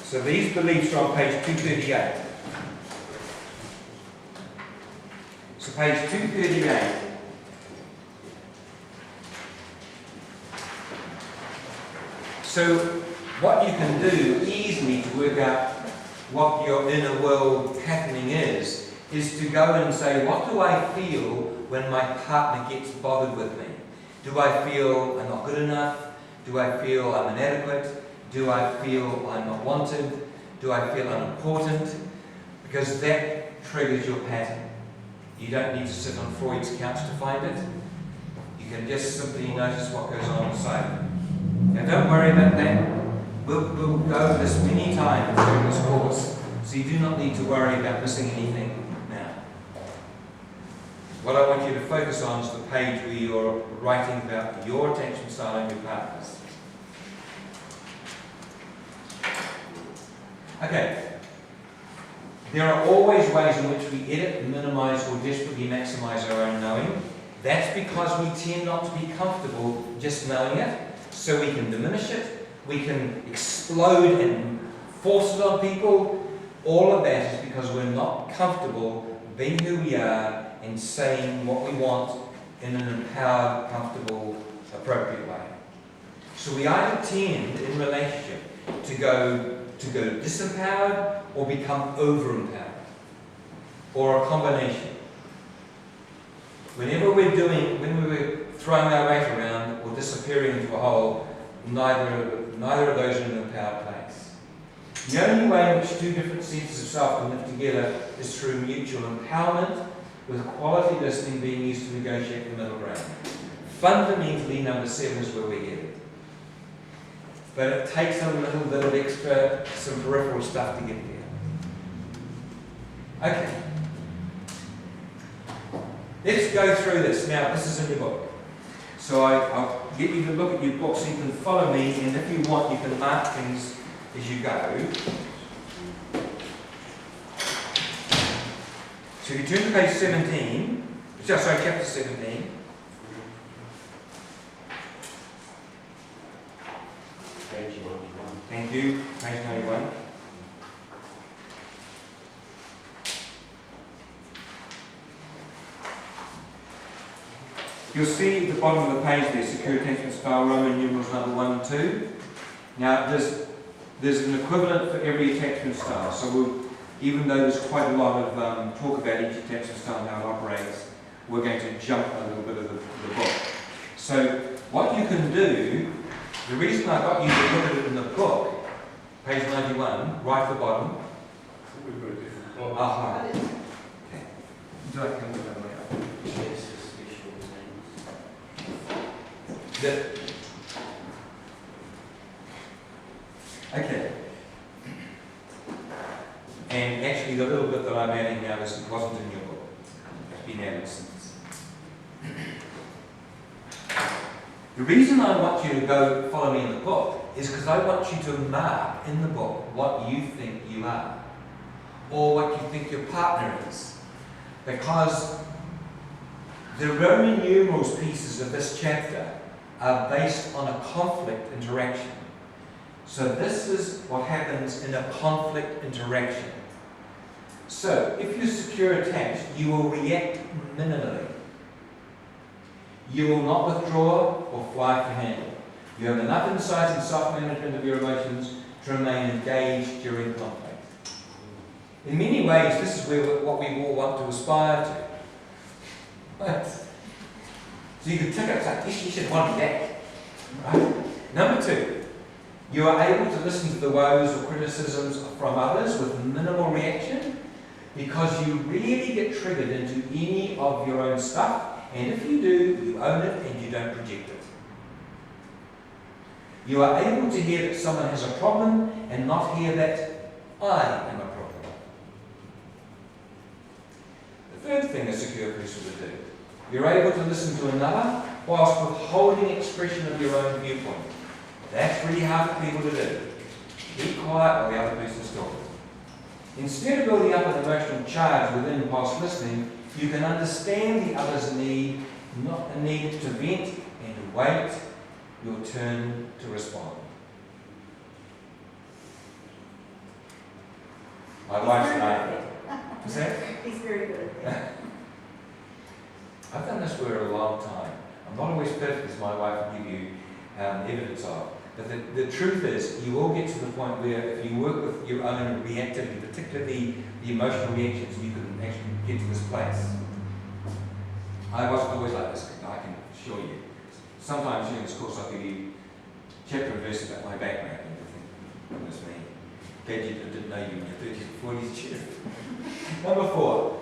So these beliefs are on page 238. So page 238. So what you can do easily to work out what your inner world happening is to go and say, what do I feel when my partner gets bothered with me? Do I feel I'm not good enough? Do I feel I'm inadequate? Do I feel I'm not wanted? Do I feel unimportant? Because that triggers your pattern. You don't need to sit on Freud's couch to find it. You can just simply notice what goes on inside. Now don't worry about that. We'll go over this many times during this course, so you do not need to worry about missing anything now. What I want you to focus on is the page where you're writing about your attachment style and your partner's. Okay. There are always ways in which we edit, minimize, or desperately maximize our own knowing. That's because we tend not to be comfortable just knowing it, so we can diminish it, we can explode and force it on people. All of that is because we're not comfortable being who we are and saying what we want in an empowered, comfortable, appropriate way. So we either tend in relationship to go disempowered or become over-empowered, or a combination. When we're throwing our weight around or disappearing into a hole, neither of those are in an empowered place. The only way in which two different senses of self can live together is through mutual empowerment, with quality listening being used to negotiate the middle ground. Fundamentally, number 7 is where we're headed. But it takes a little bit of extra, some peripheral stuff to get there. Okay. Let's go through this. Now, this is in your book. So I'll get you to look at your book so you can follow me, and if you want, you can mark things as you go. So if you turn to page 17, chapter 17. Page 91. Thank you. Page 91. You'll see at the bottom of the page there, secure attachment style, Roman numerals number 1 and 2. Now, there's an equivalent for every attachment style. So even though there's quite a lot of talk about each attachment style and how it operates, we're going to jump a little bit of the book. So what you can do, the reason I got you to look at it in the book, page 91, right at the bottom. We've got a different book. Aha. Okay. Do I come with that way up? Yes, it's visual names. Okay. And actually the little bit that I'm adding now wasn't in your book. It's been added since. The reason I want you to go follow me in the book is because I want you to mark in the book what you think you are, or what you think your partner is. Because the Roman numerals pieces of this chapter are based on a conflict interaction. So this is what happens in a conflict interaction. So if you're secure attached, you will react minimally. You will not withdraw or fly for handle. You have enough insight and self-management of your emotions to remain engaged during conflict. In many ways, this is what we all want to aspire to. Right? So you can tick it, like, yes, you should want that. Right? Number 2, you are able to listen to the woes or criticisms from others with minimal reaction, because you really get triggered into any of your own stuff, and if you do, you own it and you don't project it. You are able to hear that someone has a problem and not hear that I am a problem. The third thing a secure person would do, you're able to listen to another whilst withholding expression of your own viewpoint. That's really hard for people to do. Be quiet while the other person's talking. Instead of building up an emotional charge within whilst listening, you can understand the other's need, not a need to vent, and to wait your turn to respond. My wife and I. What's that? He's very good at that. I've done this for a long time. I'm not always perfect, as my wife will give you evidence of. But the truth is, you will get to the point where if you work with your own reactivity, particularly the emotional reactions, you can actually get to this place. I wasn't always like this, I can assure you. Sometimes during this course I'll give you chapter and verse about my background and everything. Goodness me. Glad you didn't know you in your 30s and 40s, Jeff. Number 4.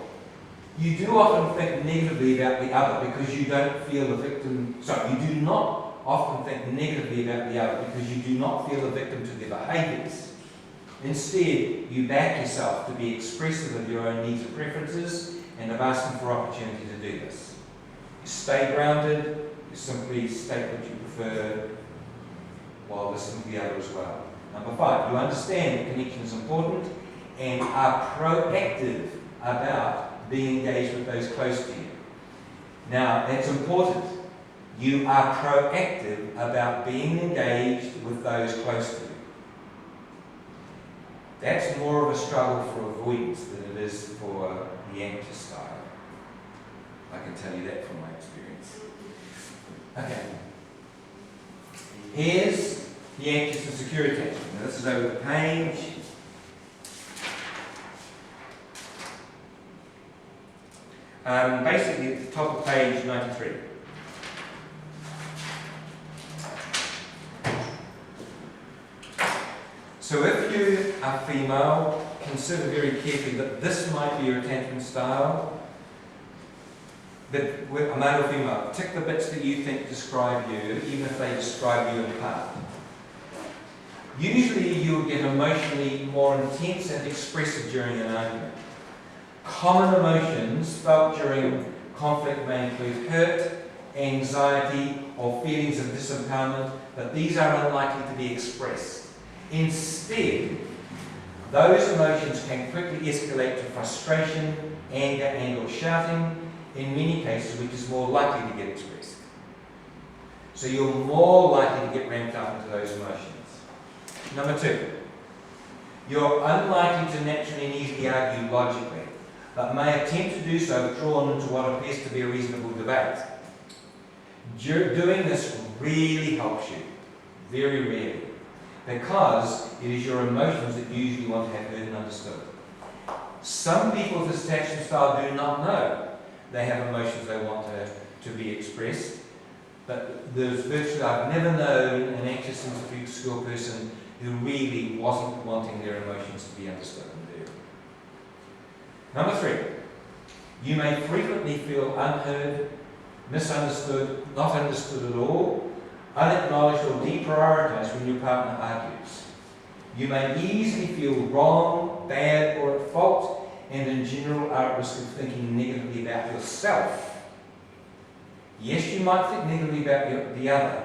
You do often think negatively about the other because you don't feel the victim. Sorry, you do not often think negatively about the other because you do not feel a victim to their behaviours. Instead, you back yourself to be expressive of your own needs and preferences and of asking for opportunity to do this. You stay grounded, you simply state what you prefer while listening to the other as well. Number 5, you understand that connection is important and are proactive about being engaged with those close to you. Now, that's important. You are proactive about being engaged with those close to you. That's more of a struggle for avoidance than it is for the anxious style. I can tell you that from my experience. Okay. Here's the anxious and secure attachment. Now, this is over the page. Basically, at the top of page 93. So if you are female, consider very carefully that this might be your attachment style. But a male or female, tick the bits that you think describe you, even if they describe you in part. Usually you will get emotionally more intense and expressive during an argument. Common emotions felt during conflict may include hurt, anxiety, or feelings of disempowerment, but these are unlikely to be expressed. Instead, those emotions can quickly escalate to frustration, anger, and/or shouting, in many cases, which is more likely to get expressed. So you're more likely to get ramped up into those emotions. Number 2, you're unlikely to naturally and easily argue logically, but may attempt to do so drawn into what appears to be a reasonable debate. Doing this really helps you, very rarely, because it is your emotions that you usually want to have heard and understood. Some people with this attachment style do not know they have emotions they want to be expressed, but there's virtually, I've never known an anxious and secure person who really wasn't wanting their emotions to be understood and heard. Number 3, you may frequently feel unheard, misunderstood, not understood at all, unacknowledged or deprioritized when your partner argues. You may easily feel wrong, bad, or at fault, and in general are at risk of thinking negatively about yourself. Yes, you might think negatively about the other,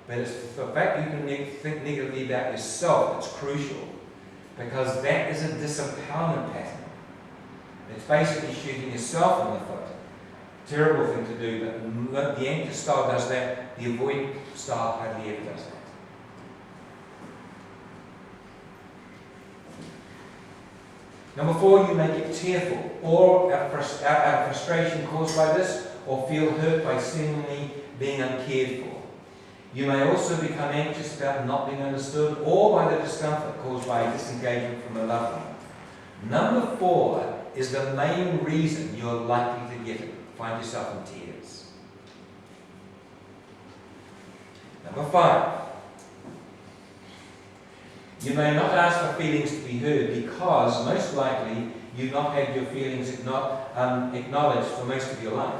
but it's the fact you can think negatively about yourself that's crucial, because that is a disempowerment pattern. It's basically shooting yourself in the foot. Terrible thing to do, but the anxious style does that, the avoidant style hardly ever does that. Number 4, you may get tearful or out of frustration caused by this, or feel hurt by seemingly being uncared for. You may also become anxious about not being understood or by the discomfort caused by disengagement from a loved one. Number 4 is the main reason you're likely to get it. Find yourself in tears. Number 5. You may not ask for feelings to be heard because, most likely, you've not had your feelings acknowledged for most of your life.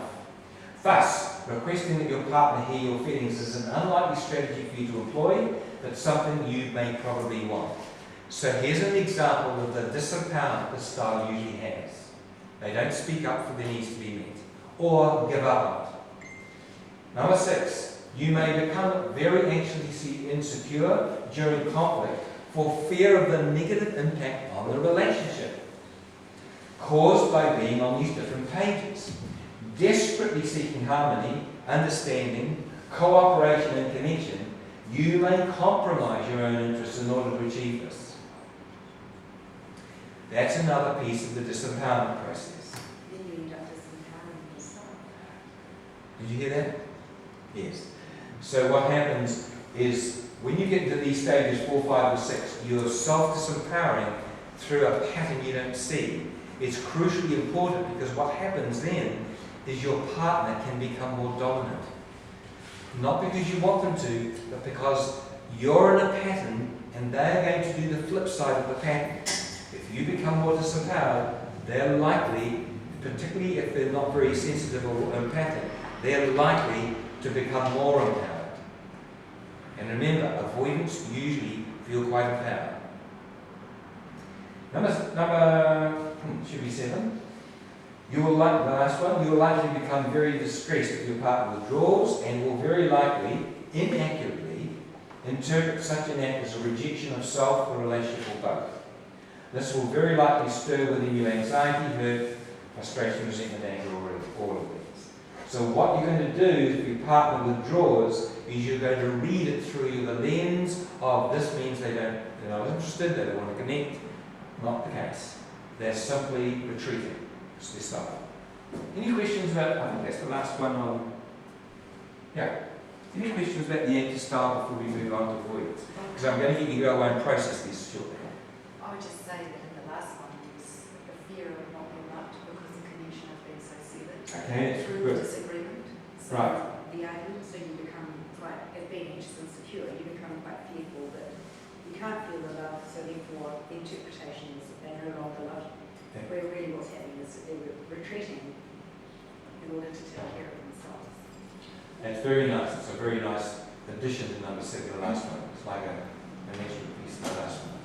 Thus, requesting that your partner hear your feelings is an unlikely strategy for you to employ, but something you may probably want. So here's an example of the disempowerment this style usually has. They don't speak up for their needs to be met, or give up on it. Number 6, you may become very anxiously insecure during conflict for fear of the negative impact on the relationship caused by being on these different pages. Desperately seeking harmony, understanding, cooperation and connection, you may compromise your own interests in order to achieve this. That's another piece of the disempowerment process. Then you end up disempowering yourself. Did you hear that? Yes. So what happens is when you get to these stages 4, 5, or 6, you're self-disempowering through a pattern you don't see. It's crucially important because what happens then is your partner can become more dominant. Not because you want them to, but because you're in a pattern and they're going to do the flip side of the pattern. If you become more disempowered, they're likely, particularly if they're not very sensitive or empathic, they're likely to become more empowered. And remember, avoidance usually feel quite empowered. Should be 7. You will like the last one. You will likely become very distressed if your partner withdraws, and will very likely, inaccurately, interpret such an act as a rejection of self, the relationship, or both. This will very likely stir within you anxiety, hurt, frustration, resentment, anger, or all of these. So what you're going to do if your partner withdraws is you're going to read it through the lens of this means they're not interested, they don't want to connect. Not the case. They're simply retreating. It's their style. Any questions about, I think that's the last one on, yeah. Any questions about the anti-style before we move on to avoidance? Because I'm going to get you to go away and process this shortly. I would just say that in the last one, there's the fear of not being loved because the connection has been so severed. Okay, Through good. disagreement. So Right. the aim, so you become quite, as being anxious and secure, you become quite fearful that you can't feel the love, so therefore the interpretation is that they no longer love you. Okay. Where really what's happening is that they're retreating in order to take care of themselves. That's very nice. It's a very nice addition to number 7, the last one. It's like a extra piece of the last one.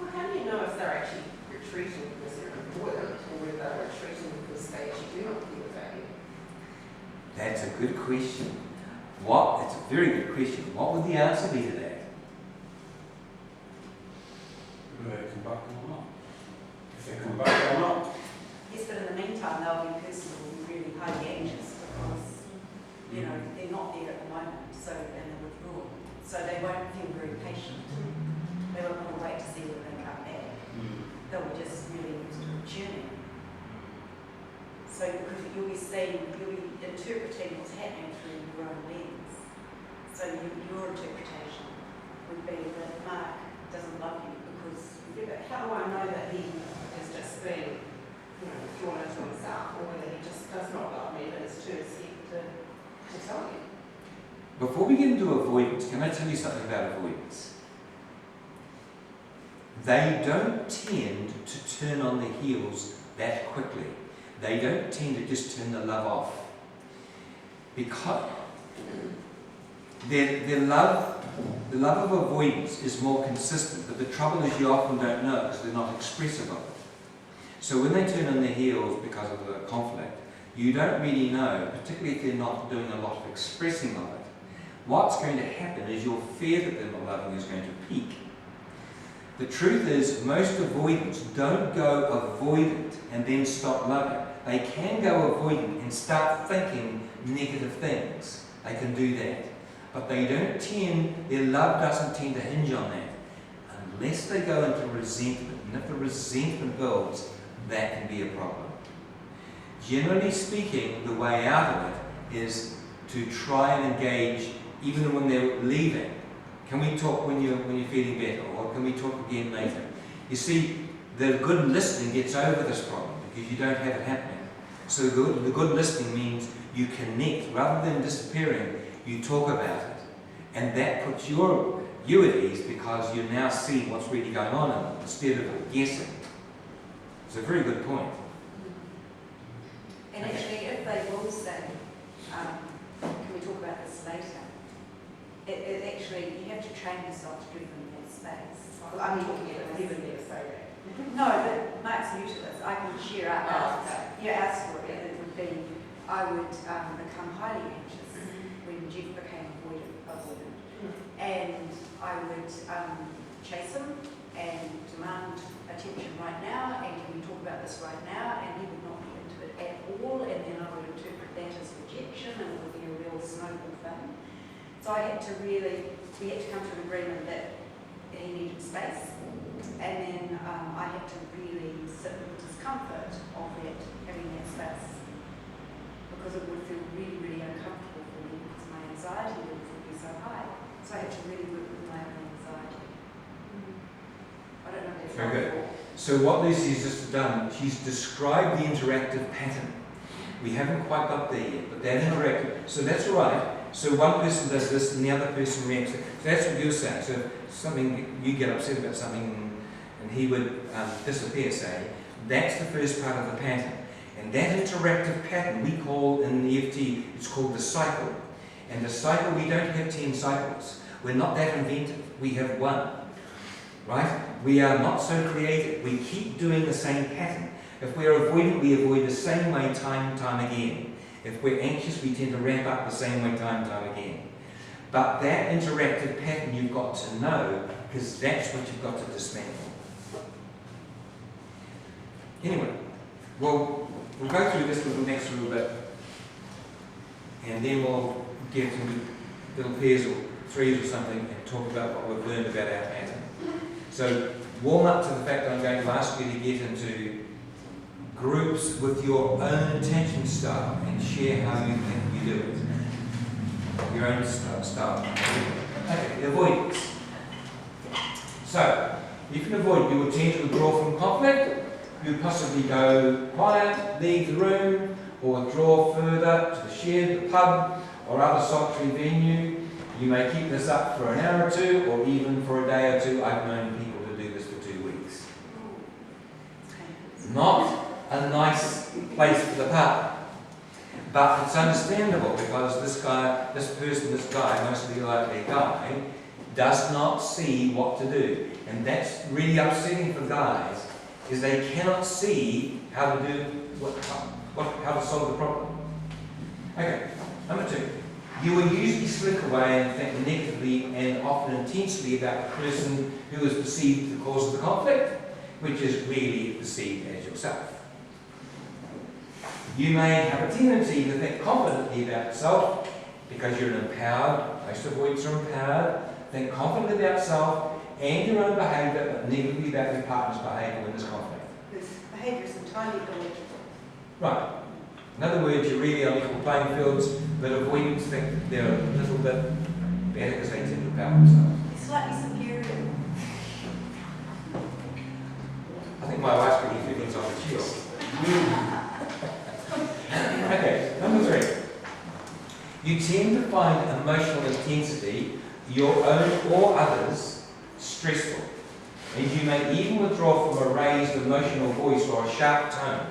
Well, how do you know if they're actually retreating because they're avoidant or whether they're retreating because they actually do not feel value? That's a good question. It's a very good question. What would the answer be to that? Whether they come back or not. If they come back or not. Yes, but in the meantime, they'll be personally really highly anxious because, you know, they're not there at the moment, so, and they're withdrawn. So they won't feel very patient. They won't want to wait to see when they come back. They'll be just really used to tuning. So because you'll be interpreting what's happening through your own lens. So your interpretation would be that Mark doesn't love you because... Yeah, but how do I know that he is just being, drawn into himself, or whether he just does not love me and is too scared to tell you? Before we get into avoidance, can I tell you something about avoidance? They don't tend to turn on their heels that quickly. They don't tend to just turn the love off. Because their love of avoidance is more consistent, but the trouble is you often don't know because they're not expressive of it. So when they turn on their heels because of the conflict, you don't really know, particularly if they're not doing a lot of expressing of it. What's going to happen is your fear that they're not loving is going to peak. The truth is, most avoidants don't go avoidant and then stop loving. They can go avoidant and start thinking negative things. They can do that. But they don't their love doesn't tend to hinge on that. Unless they go into resentment. And if the resentment builds, that can be a problem. Generally speaking, the way out of it is to try and engage even when they're leaving. Can we talk when you're feeling better, or can we talk again later? You see, the good listening gets over this problem because you don't have it happening. So the good listening means you connect rather than disappearing. You talk about it, and that puts you at ease because you now see what's really going on in it instead of guessing. It's a very good point. And actually, if they will say, can we talk about this later? It actually, you have to train yourself to give them that space. Well, I'm talking about even there, say that. No, but Mark's new to this. I can share our story. It would be, I would become highly anxious when Jeff became avoidant. And I would chase him and demand attention right now, and can we talk about this right now? And he would not be into it at all, and then I would interpret that as rejection, and it would be a real snowball thing. So we had to come to an agreement that he needed space. And then I had to really sit with the discomfort of that, having that space, because it would feel really, really uncomfortable for me because my anxiety levels would be so high. So I had to really work with my own anxiety. I don't know if that's Very good. helpful. So what Lucy's just done, she's described the interactive pattern. We haven't quite got there yet, but that interactive, so that's all right. So one person does this and the other person reacts. So that's what you're saying. So if something, you get upset about something and he would disappear, say, that's the first part of the pattern. And that interactive pattern we call in the EFT, it's called the cycle. And the cycle, we don't have 10 cycles. We're not that inventive. We have one. Right? We are not so creative. We keep doing the same pattern. If we're avoidant, we avoid the same way time and time again. If we're anxious, we tend to ramp up the same way time and time again. But that interactive pattern you've got to know, because that's what you've got to dismantle. Anyway, we'll go through this next little bit, and then we'll get into little pairs or threes or something and talk about what we've learned about our pattern. So warm up to the fact that I'm going to ask you to get into groups with your own attention style and share how you think you do it. Your own style. Okay, avoidance. So, you can avoid, you will tend to withdraw from conflict, you possibly go quiet, leave the room, or withdraw further to the shed, the pub, or other solitary venue. You may keep this up for an hour or two, or even for a day or two. I've known people to do this for 2 weeks. Not a nice place for the pub. But it's understandable because this guy, mostly likely guy, does not see what to do. And that's really upsetting for guys, is they cannot see how to do how to solve the problem. Okay, number 2. You will usually slip away and think negatively and often intensely about the person who is perceived the cause of the conflict, which is really perceived as yourself. You may have a tendency to think confidently about yourself because you're empowered. Most avoidants are empowered. Think confidently about yourself and your own behaviour, but negatively about your partner's behaviour when there's conflict. This behaviour is entirely illegible. Right. In other words, you're really on equal playing fields, but avoidants think they're a little bit better because they tend to empower themselves. It's slightly superior. I think my wife's pretty feelings on the shield. Okay, number 3. You tend to find emotional intensity, your own or others, stressful. And you may even withdraw from a raised emotional voice or a sharp tone.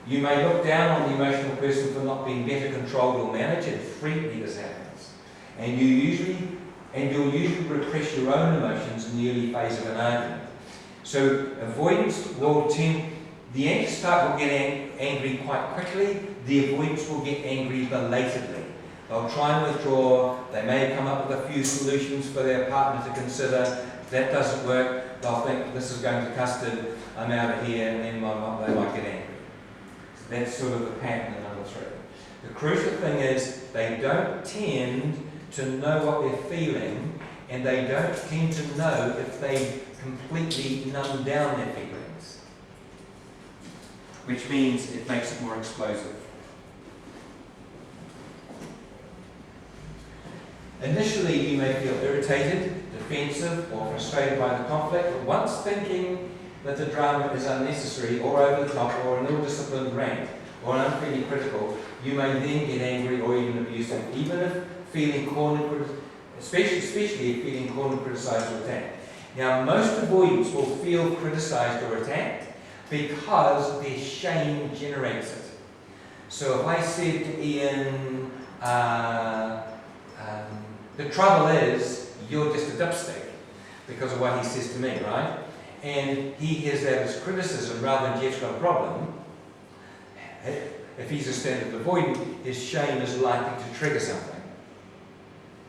You may look down on the emotional person for not being better controlled or managed, and frequently this happens. And you'll usually repress your own emotions in the early phase of an argument. So avoidance will tend, the anxious type will get angry quite quickly, the avoidance will get angry belatedly. They'll try and withdraw, they may come up with a few solutions for their partner to consider. If that doesn't work, they'll think this is going to custard, I'm out of here, and then they might get angry. So that's sort of the pattern in number 3. The crucial thing is they don't tend to know what they're feeling, and they don't tend to know if they completely numb down their feelings, which means it makes it more explosive. Initially, you may feel irritated, defensive, or frustrated by the conflict, but once thinking that the drama is unnecessary or over the top or an ill-disciplined rant or unfairly critical, you may then get angry or even abusive, even if feeling cornered, especially if feeling cornered, criticised, or attacked. Now, most avoidants will feel criticised or attacked because their shame generates it. So if I said to Ian, the trouble is, you're just a dipstick because of what he says to me, right? And he hears that as criticism rather than Jeff's got a problem. If he's a standard avoidant, his shame is likely to trigger something.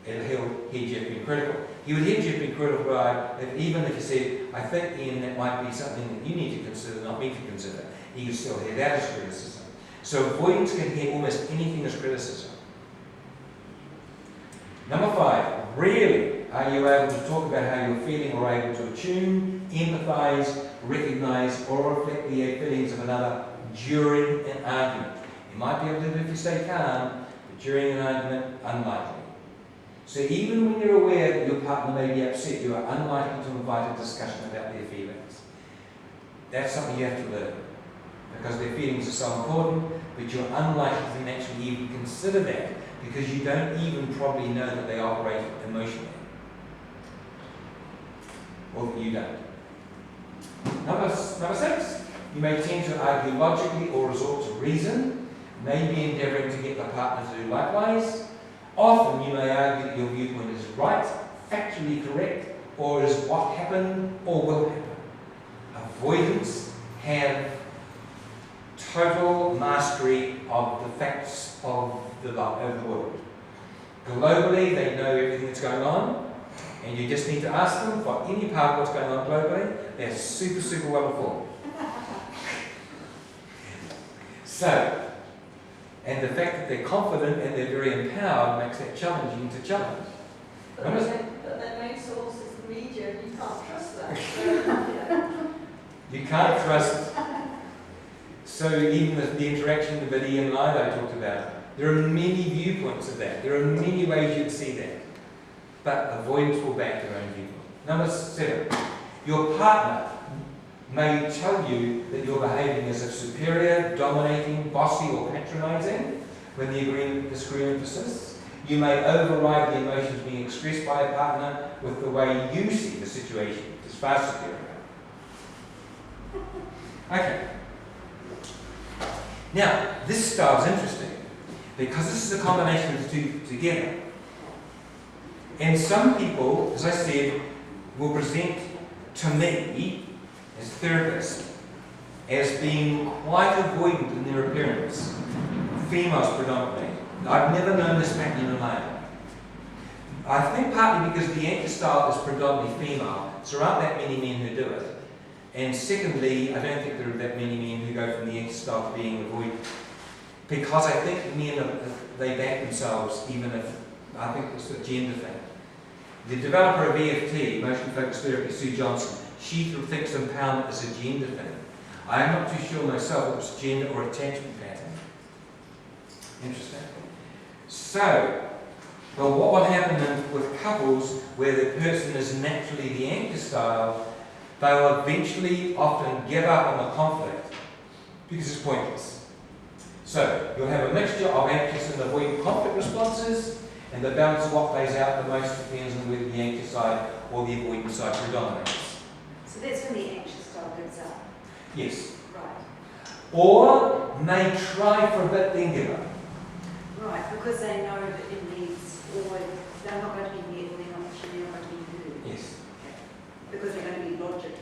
And he'll hear Jeff being critical. He would hear Jeff being critical even if he said, I think, Ian, that might be something that you need to consider, not me to consider. He can still hear that as criticism. So avoidance can hear almost anything as criticism. Number 5, rarely are you able to talk about how you're feeling or able to attune empathise, recognise, or reflect the feelings of another during an argument. You might be able to do it if you stay calm, but during an argument, unlikely. So even when you're aware that your partner may be upset, you are unlikely to invite a discussion about their feelings. That's something you have to learn, because their feelings are so important, but you're unlikely to naturally even consider that, because you don't even probably know that they operate emotionally. Or that you don't. Number 6, you may tend to argue logically or resort to reason, maybe endeavouring to get the partner to do likewise. Often you may argue that your viewpoint is right, factually correct, or is what happened or will happen. Avoidance have total mastery of the facts of the world. Globally, they know everything that's going on, and you just need to ask them for any part of what's going on globally. They're super, super well informed. So, and the fact that they're confident and they're very empowered makes that challenging to challenge. But their main source is the media, and you can't trust that. So, You can't trust. So even the interaction that Ian and I talked about, there are many viewpoints of that. There are many ways you'd see that. But avoidance will back their own viewpoint. Number 7, your partner may tell you that you're behaving as if superior, dominating, bossy, or patronising when the disagreement persists. You may override the emotions being expressed by a partner with the way you see the situation, which is far superior. Okay. Now, this style is interesting because this is a combination of the two together. And some people, as I said, will present to me as therapists as being quite avoidant in their appearance. Females predominantly. I've never known this pattern in a male. I think partly because the anchor style is predominantly female, so there aren't that many men who do it. And secondly, I don't think there are that many men who go from the anchor style to being avoidant. Because I think men, they back themselves, even if, I think it's a gender thing. The developer of EFT, Emotion Focused Therapy, Sue Johnson, she thinks empowerment is a gender thing. I'm not too sure myself if it's gender or attachment pattern. Interesting. So, well, what will happen with couples where the person is naturally the anchor style, they'll eventually often give up on the conflict because it's pointless. So, you'll have a mixture of anxious and avoidant conflict responses, and the balance of what plays out the most depends on whether the anxious side or the avoidant side predominates. So that's when the anxious style gives up. Yes. Right. Or may try for a bit, then give up. Right, because they know that it needs, or they're not going to be met, or they're not going to be heard. Yes. Because they're going to be logic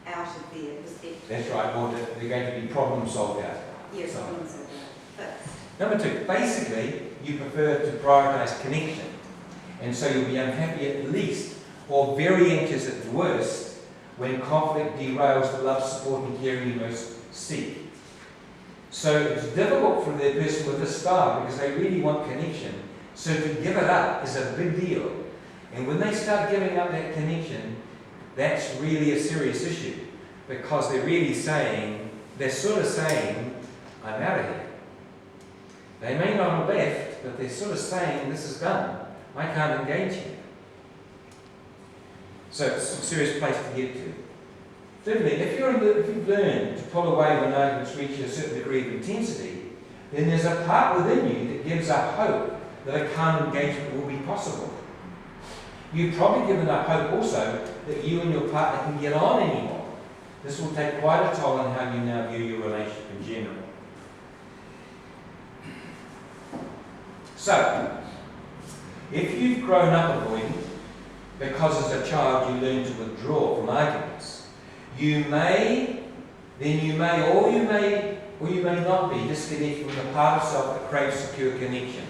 out of their perspective. That's right, or they're going to be problem solved out. Yes, So- problems are there. Number 2, basically, you prefer to prioritise connection. And so you'll be unhappy at least, or very anxious at worst, when conflict derails the love, support and caring you most seek. So it's difficult for the person with this style because they really want connection. So to give it up is a big deal. And when they start giving up that connection, that's really a serious issue. Because they're really saying, they're sort of saying, I'm out of here. They may not have left, but they're sort of saying, this is done. I can't engage here. So it's a serious place to get to. Thirdly, if you've learned to pull away when arguments reach a certain degree of intensity, then there's a part within you that gives up hope that a calm engagement will be possible. You've probably given up hope also that you and your partner can get on anymore. This will take quite a toll on how you now view your relationship in general. So, if you've grown up avoidant because as a child you learned to withdraw from arguments, you may not be disconnected from the part of self that craves secure connection.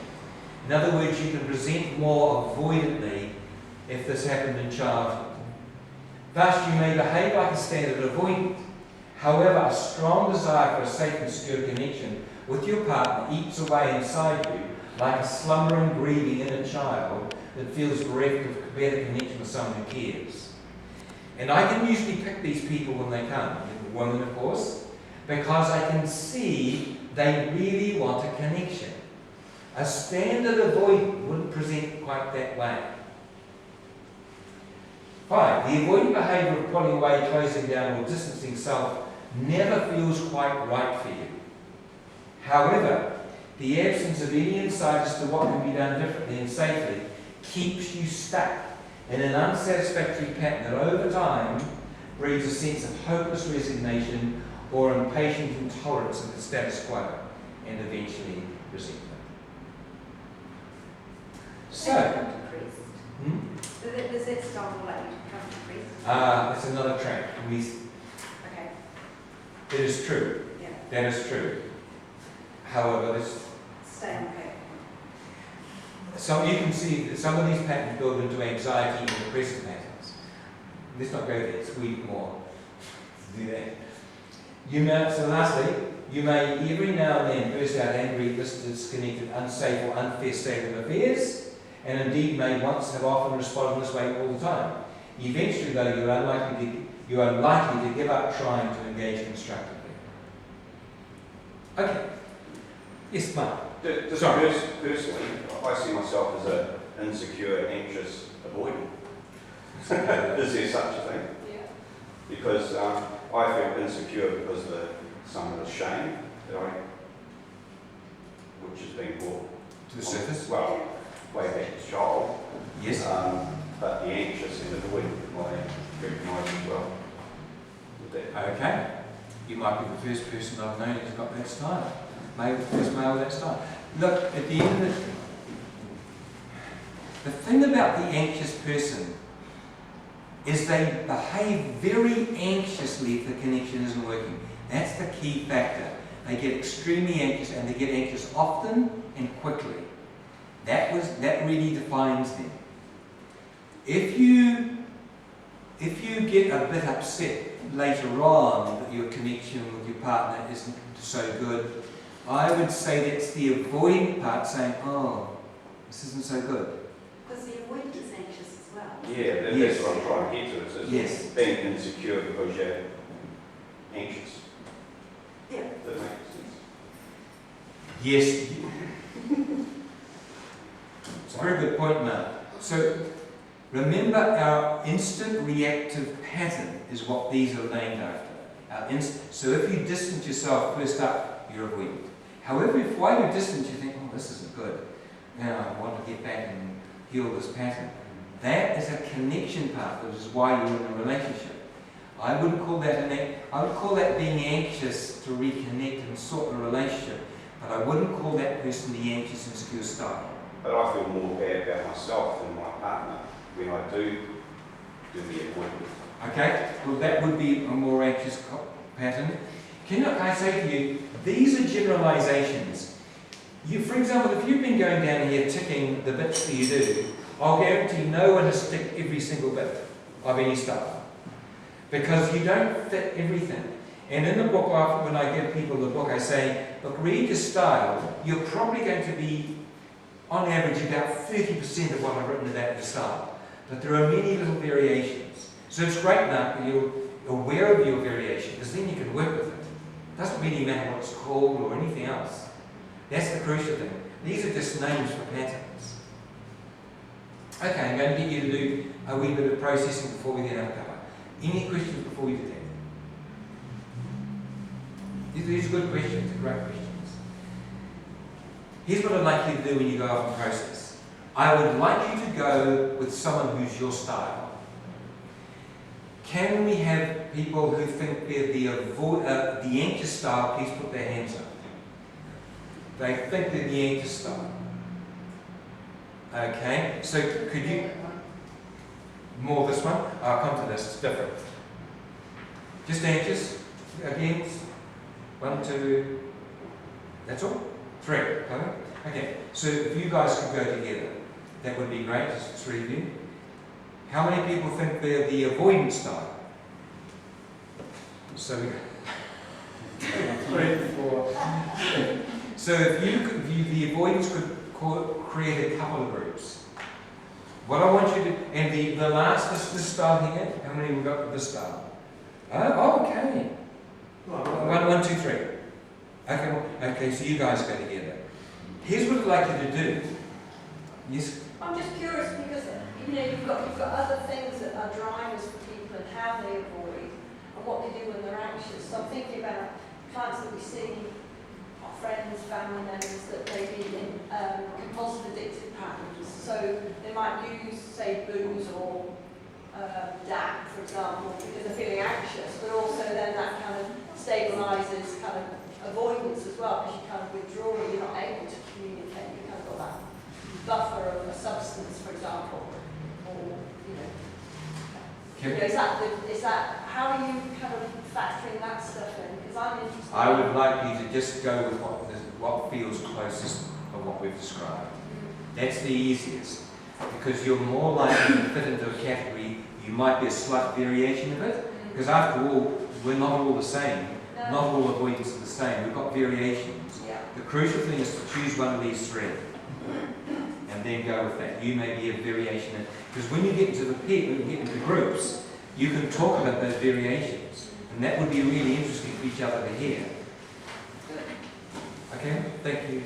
In other words, you can present more avoidantly if this happened in childhood. Thus, you may behave like a standard avoidant. However, a strong desire for a safe and secure connection with your partner eats away inside you like a slumbering, grieving inner child that feels bereft of better connection with someone who cares. And I can usually pick these people when they come, women of course, because I can see they really want a connection. A standard avoidant wouldn't present quite that way. 5. The avoidant behaviour of pulling away, closing down or distancing self never feels quite right for you. However, the absence of any insight as to what can be done differently and safely keeps you stuck in an unsatisfactory pattern that over time breeds a sense of hopeless resignation or impatient intolerance of the status quo and eventually resentment. So, Does that style allow you to come to priest? that's another track. Okay, It is true. yeah. That is true. However, this, Stay on paper. you can see that some of these patterns build into anxiety and depressive patterns. Let's not go there. It's weak more to do that. So lastly, you may every now and then burst out angry, disconnected, unsafe or unfair state of affairs, and indeed may once have often responded this way all the time. Eventually, though, you are unlikely to give up trying to engage constructively. Okay. Yes, Mark. Sorry. Personally, I see myself as an insecure, anxious avoidant. Is there such a thing? Yeah. Because I feel insecure because of some of the shame which has been brought To the surface? Well, way back as a child. Yes. But the anxious and avoidant I recognise as well. With that. Okay. You might be the first person I've known who's got that style. Maybe the first male with that style. Look, at the end of the thing about the anxious person is they behave very anxiously if the connection isn't working. That's the key factor. They get extremely anxious, and they get anxious often and quickly. That really defines them. If you get a bit upset later on that your connection with your partner isn't so good, I would say that's the avoidant part saying, oh, this isn't so good. Because the avoidant is anxious as well. Yeah, that's Yes. what I'm trying to get to. Is Yes. being insecure because you're anxious. Yeah. Does that make sense? Yes. It's a very good point, Mark. So remember, our instant reactive pattern is what these are named after. So if you distance yourself first up, you're avoidant. However, if while you're distant you think, oh, this isn't good, now I want to get back and heal this pattern, that is a connection part, which is why you're in a relationship. I wouldn't call that I would call that being anxious to reconnect and sort the relationship, but I wouldn't call that person the anxious, insecure style. But I feel more bad about myself than my partner when I do the avoidance. Okay, well that would be a more anxious pattern. Can I say to you, these are generalizations. For example, if you've been going down here ticking the bits that you do, I'll guarantee no one has ticked every single bit of any style. Because you don't fit everything. And in the book, when I give people the book, I say, look, read your style. You're probably going to be, on average, about 30% of what I've written about your style. But there are many little variations. So it's great now that you're aware of your variation, because then you can work with it. It doesn't really matter what it's called or anything else. That's the crucial thing. These are just names for patterns. Okay, I'm going to get you to do a wee bit of processing before we then uncover. Any questions before we do that? These are good questions, they're great questions. Here's what I'd like you to do when you go off and process. I would like you to go with someone who's your style. Can we have people who think they're the anxious style, please put their hands up. They think they're the anxious style. Okay, so could you... More this one? I'll come to this, it's different. Just anxious, again. 1, 2, that's all? 3, okay. So if you guys could go together, that would be great, just 3 of you. How many people think they're the avoidant style? So we go. 3, 4. So if the avoidance could create a couple of groups. What I want you to, and the last, this style here, how many we got with this style? Oh, okay. One, two, three. Okay, so you guys go together. Here's what I'd like you to do. Yes? I'm just curious because you've got other things that are drivers for people and how they avoid and what they do when they're anxious. So I'm thinking about clients that we see, our friends, family members, that may be in compulsive addictive patterns. So they might use, say, booze or DAP, for example, because they're feeling anxious, but also then that kind of stabilises kind of avoidance as well, because you kind of withdraw, you're not able to communicate, you kind of got that buffer of a substance, for example, or, is that, how are you kind of factoring that stuff in? Because I'm interested. I would like you to just go with what feels closest of what we've described. That's the easiest, because you're more likely to fit into a category. You might be a slight variation of it, because after all, we're not all the same. No. Not all avoidance are the same. We've got variations. Yeah. The crucial thing is to choose one of these three, and then go with that. You may be a variation, because when you get into the people, when you get into groups, you can talk about those variations, and that would be really interesting for each other to hear. Okay, thank you.